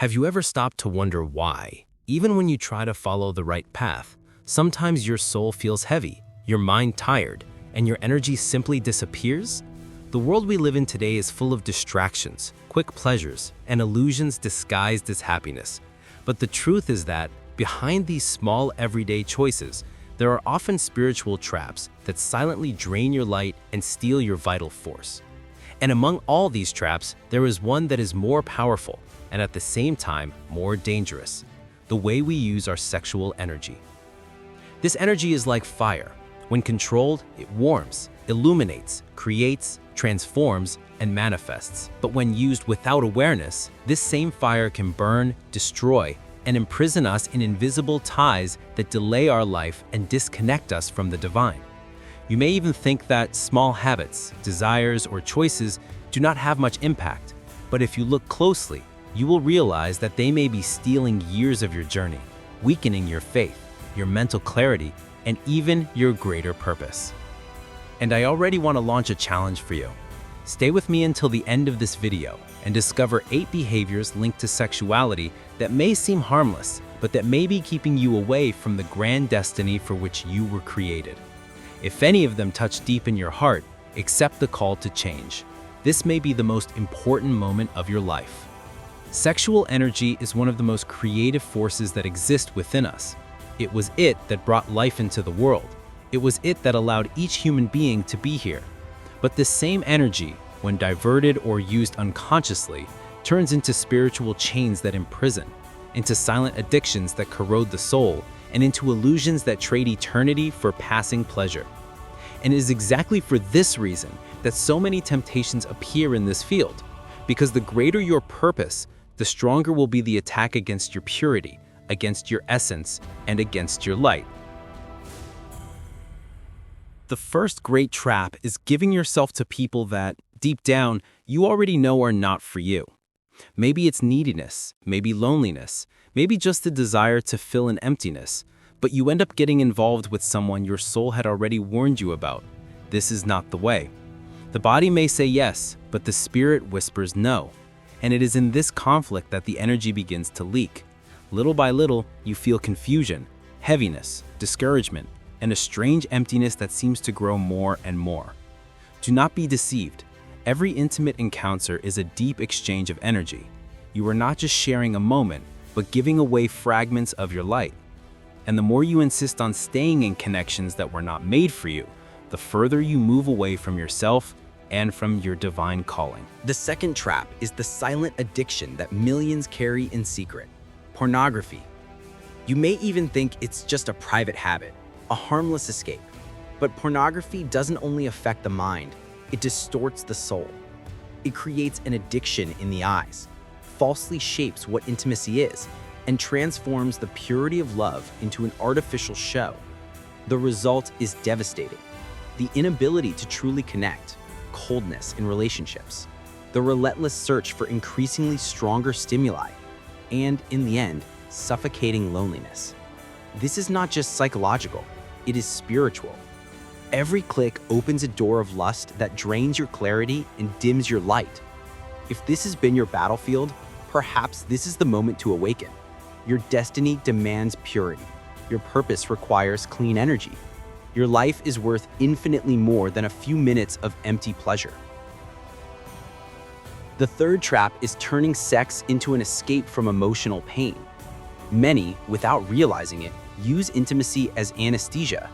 Have you ever stopped to wonder why, even when you try to follow the right path, sometimes your soul feels heavy, your mind tired, and your energy simply disappears? The world we live in today is full of distractions, quick pleasures, and illusions disguised as happiness. But the truth is that, behind these small everyday choices, there are often spiritual traps that silently drain your light and steal your vital force. And among all these traps, there is one that is more powerful, and at the same time, more dangerous: the way we use our sexual energy. This energy is like fire. When controlled, it warms, illuminates, creates, transforms, and manifests. But when used without awareness, this same fire can burn, destroy, and imprison us in invisible ties that delay our life and disconnect us from the divine. You may even think that small habits, desires, or choices do not have much impact, but if you look closely, you will realize that they may be stealing years of your journey, weakening your faith, your mental clarity, and even your greater purpose. And I already want to launch a challenge for you. Stay with me until the end of this video and discover 8 behaviors linked to sexuality that may seem harmless, but that may be keeping you away from the grand destiny for which you were created. If any of them touch deep in your heart, accept the call to change. This may be the most important moment of your life. Sexual energy is one of the most creative forces that exist within us. It was it that brought life into the world. It was it that allowed each human being to be here. But this same energy, when diverted or used unconsciously, turns into spiritual chains that imprison, into silent addictions that corrode the soul, and into illusions that trade eternity for passing pleasure. And it is exactly for this reason that so many temptations appear in this field, because the greater your purpose, the stronger will be the attack against your purity, against your essence, and against your light. The first great trap is giving yourself to people that, deep down, you already know are not for you. Maybe it's neediness, maybe loneliness, maybe just the desire to fill an emptiness, but you end up getting involved with someone your soul had already warned you about. This is not the way. The body may say yes, but the spirit whispers no. And it is in this conflict that the energy begins to leak. Little by little, you feel confusion, heaviness, discouragement, and a strange emptiness that seems to grow more and more. Do not be deceived. Every intimate encounter is a deep exchange of energy. You are not just sharing a moment, but giving away fragments of your light. And the more you insist on staying in connections that were not made for you, the further you move away from yourself and from your divine calling. The second trap is the silent addiction that millions carry in secret: pornography. You may even think it's just a private habit, a harmless escape. But pornography doesn't only affect the mind, it distorts the soul. It creates an addiction in the eyes, falsely shapes what intimacy is, and transforms the purity of love into an artificial show. The result is devastating: the inability to truly connect, coldness in relationships, the relentless search for increasingly stronger stimuli, and, in the end, suffocating loneliness. This is not just psychological, it is spiritual. Every click opens a door of lust that drains your clarity and dims your light. If this has been your battlefield, perhaps this is the moment to awaken. Your destiny demands purity. Your purpose requires clean energy. Your life is worth infinitely more than a few minutes of empty pleasure. The third trap is turning sex into an escape from emotional pain. Many, without realizing it, use intimacy as anesthesia.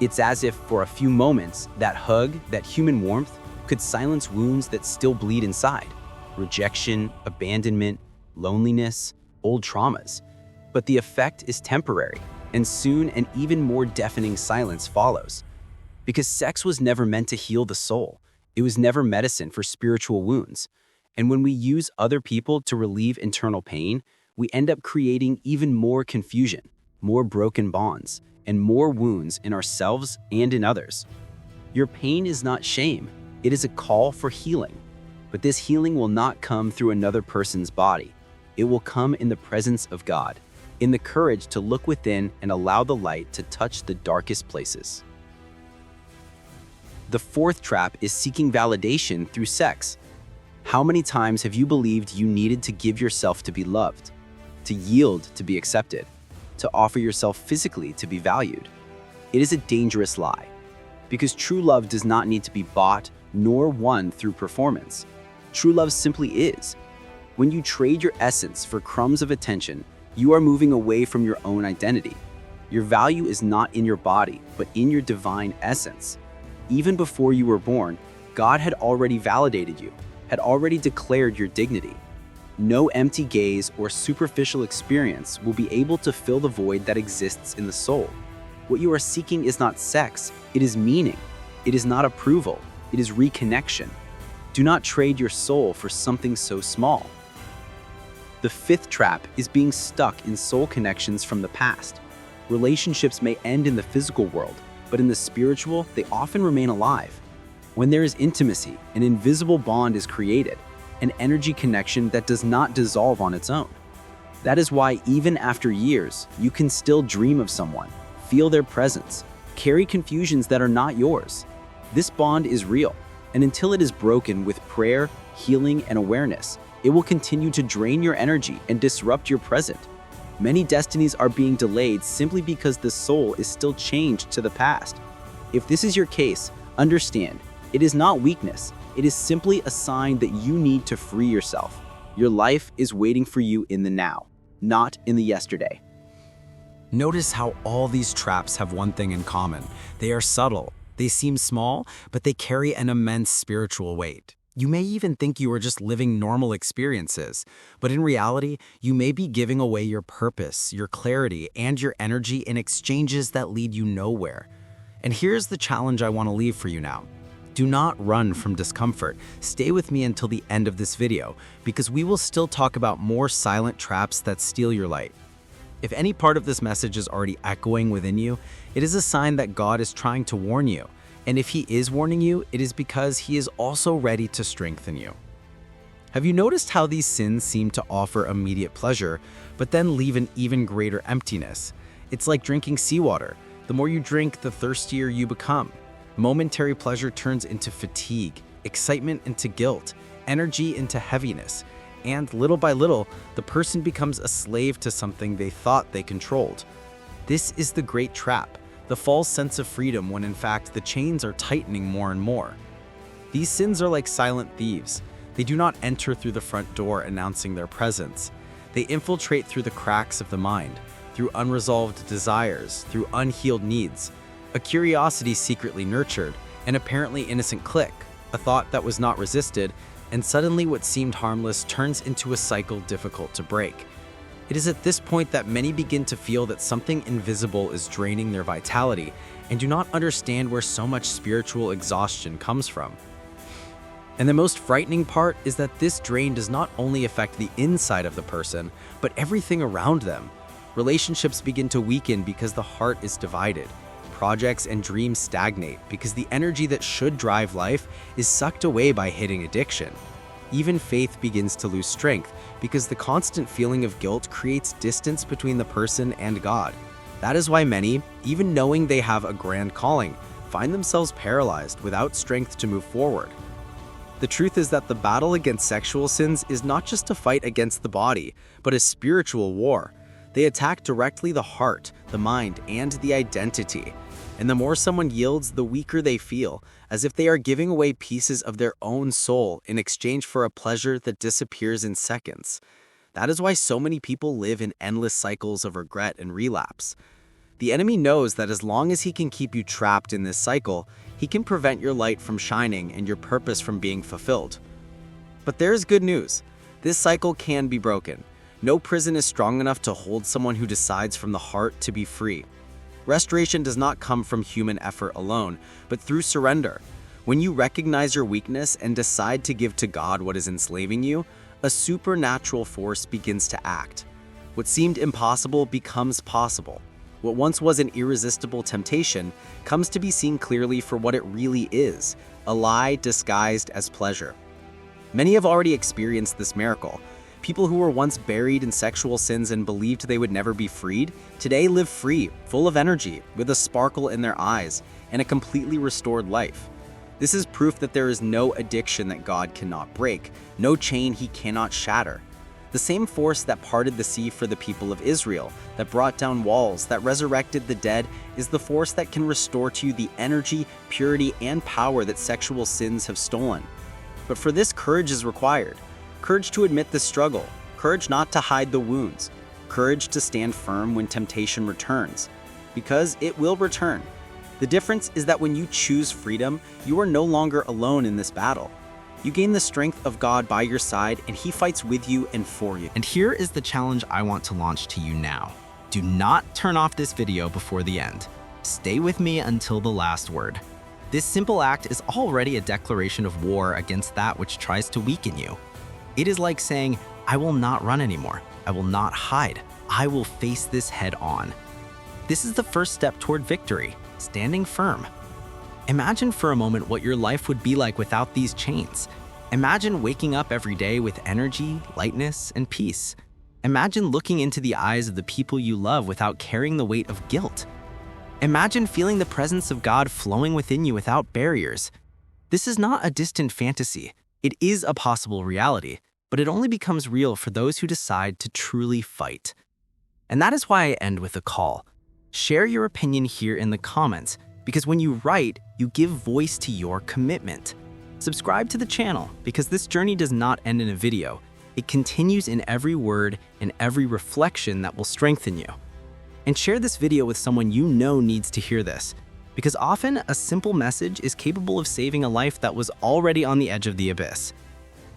It's as if for a few moments, that hug, that human warmth, could silence wounds that still bleed inside: rejection, abandonment, loneliness, old traumas. But the effect is temporary, and soon an even more deafening silence follows. Because sex was never meant to heal the soul. It was never medicine for spiritual wounds. And when we use other people to relieve internal pain, we end up creating even more confusion, more broken bonds, and more wounds in ourselves and in others. Your pain is not shame. It is a call for healing. But this healing will not come through another person's body. It will come in the presence of God, in the courage to look within and allow the light to touch the darkest places. The fourth trap is seeking validation through sex. How many times have you believed you needed to give yourself to be loved, to yield to be accepted, to offer yourself physically to be valued? It is a dangerous lie, because true love does not need to be bought nor won through performance. True love simply is. When you trade your essence for crumbs of attention, you are moving away from your own identity. Your value is not in your body, but in your divine essence. Even before you were born, God had already validated you, had already declared your dignity. No empty gaze or superficial experience will be able to fill the void that exists in the soul. What you are seeking is not sex, it is meaning. It is not approval, it is reconnection. Do not trade your soul for something so small. The fifth trap is being stuck in soul connections from the past. Relationships may end in the physical world, but in the spiritual, they often remain alive. When there is intimacy, an invisible bond is created, an energy connection that does not dissolve on its own. That is why even after years, you can still dream of someone, feel their presence, carry confusions that are not yours. This bond is real, and until it is broken with prayer, healing, and awareness, it will continue to drain your energy and disrupt your present. Many destinies are being delayed simply because the soul is still chained to the past. If this is your case, understand, it is not weakness. It is simply a sign that you need to free yourself. Your life is waiting for you in the now, not in the yesterday. Notice how all these traps have one thing in common. They are subtle. They seem small, but they carry an immense spiritual weight. You may even think you are just living normal experiences, but in reality, you may be giving away your purpose, your clarity, and your energy in exchanges that lead you nowhere. And here's the challenge I want to leave for you now. Do not run from discomfort. Stay with me until the end of this video, because we will still talk about more silent traps that steal your light. If any part of this message is already echoing within you, it is a sign that God is trying to warn you. And if He is warning you, it is because He is also ready to strengthen you. Have you noticed how these sins seem to offer immediate pleasure, but then leave an even greater emptiness? It's like drinking seawater. The more you drink, the thirstier you become. Momentary pleasure turns into fatigue, excitement into guilt, energy into heaviness, and little by little, the person becomes a slave to something they thought they controlled. This is the great trap, the false sense of freedom when in fact the chains are tightening more and more. These sins are like silent thieves. They do not enter through the front door announcing their presence. They infiltrate through the cracks of the mind, through unresolved desires, through unhealed needs. A curiosity secretly nurtured, an apparently innocent click, a thought that was not resisted, and suddenly what seemed harmless turns into a cycle difficult to break. It is at this point that many begin to feel that something invisible is draining their vitality and do not understand where so much spiritual exhaustion comes from. And the most frightening part is that this drain does not only affect the inside of the person, but everything around them. Relationships begin to weaken because the heart is divided. Projects and dreams stagnate because the energy that should drive life is sucked away by hitting addiction. Even faith begins to lose strength because the constant feeling of guilt creates distance between the person and God. That is why many, even knowing they have a grand calling, find themselves paralyzed without strength to move forward. The truth is that the battle against sexual sins is not just a fight against the body, but a spiritual war. They attack directly the heart, the mind, and the identity. And the more someone yields, the weaker they feel, as if they are giving away pieces of their own soul in exchange for a pleasure that disappears in seconds. That is why so many people live in endless cycles of regret and relapse. The enemy knows that as long as he can keep you trapped in this cycle, he can prevent your light from shining and your purpose from being fulfilled. But there is good news. This cycle can be broken. No prison is strong enough to hold someone who decides from the heart to be free. Restoration does not come from human effort alone, but through surrender. When you recognize your weakness and decide to give to God what is enslaving you, a supernatural force begins to act. What seemed impossible becomes possible. What once was an irresistible temptation comes to be seen clearly for what it really is, a lie disguised as pleasure. Many have already experienced this miracle. People who were once buried in sexual sins and believed they would never be freed, today live free, full of energy, with a sparkle in their eyes, and a completely restored life. This is proof that there is no addiction that God cannot break, no chain he cannot shatter. The same force that parted the sea for the people of Israel, that brought down walls, that resurrected the dead, is the force that can restore to you the energy, purity, and power that sexual sins have stolen. But for this, courage is required. Courage to admit the struggle, courage not to hide the wounds, courage to stand firm when temptation returns, because it will return. The difference is that when you choose freedom, you are no longer alone in this battle. You gain the strength of God by your side, and he fights with you and for you. And here is the challenge I want to launch to you now. Do not turn off this video before the end. Stay with me until the last word. This simple act is already a declaration of war against that which tries to weaken you. It is like saying, I will not run anymore. I will not hide. I will face this head on. This is the first step toward victory, standing firm. Imagine for a moment what your life would be like without these chains. Imagine waking up every day with energy, lightness, and peace. Imagine looking into the eyes of the people you love without carrying the weight of guilt. Imagine feeling the presence of God flowing within you without barriers. This is not a distant fantasy. It is a possible reality, but it only becomes real for those who decide to truly fight. And that is why I end with a call. Share your opinion here in the comments, because when you write, you give voice to your commitment. Subscribe to the channel, because this journey does not end in a video. It continues in every word and every reflection that will strengthen you. And share this video with someone you know needs to hear this, because often a simple message is capable of saving a life that was already on the edge of the abyss.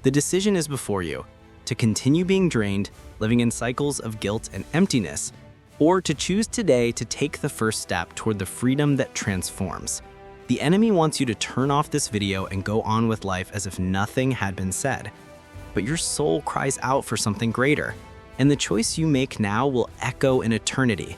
The decision is before you, to continue being drained, living in cycles of guilt and emptiness, or to choose today to take the first step toward the freedom that transforms. The enemy wants you to turn off this video and go on with life as if nothing had been said. But your soul cries out for something greater, and the choice you make now will echo in eternity.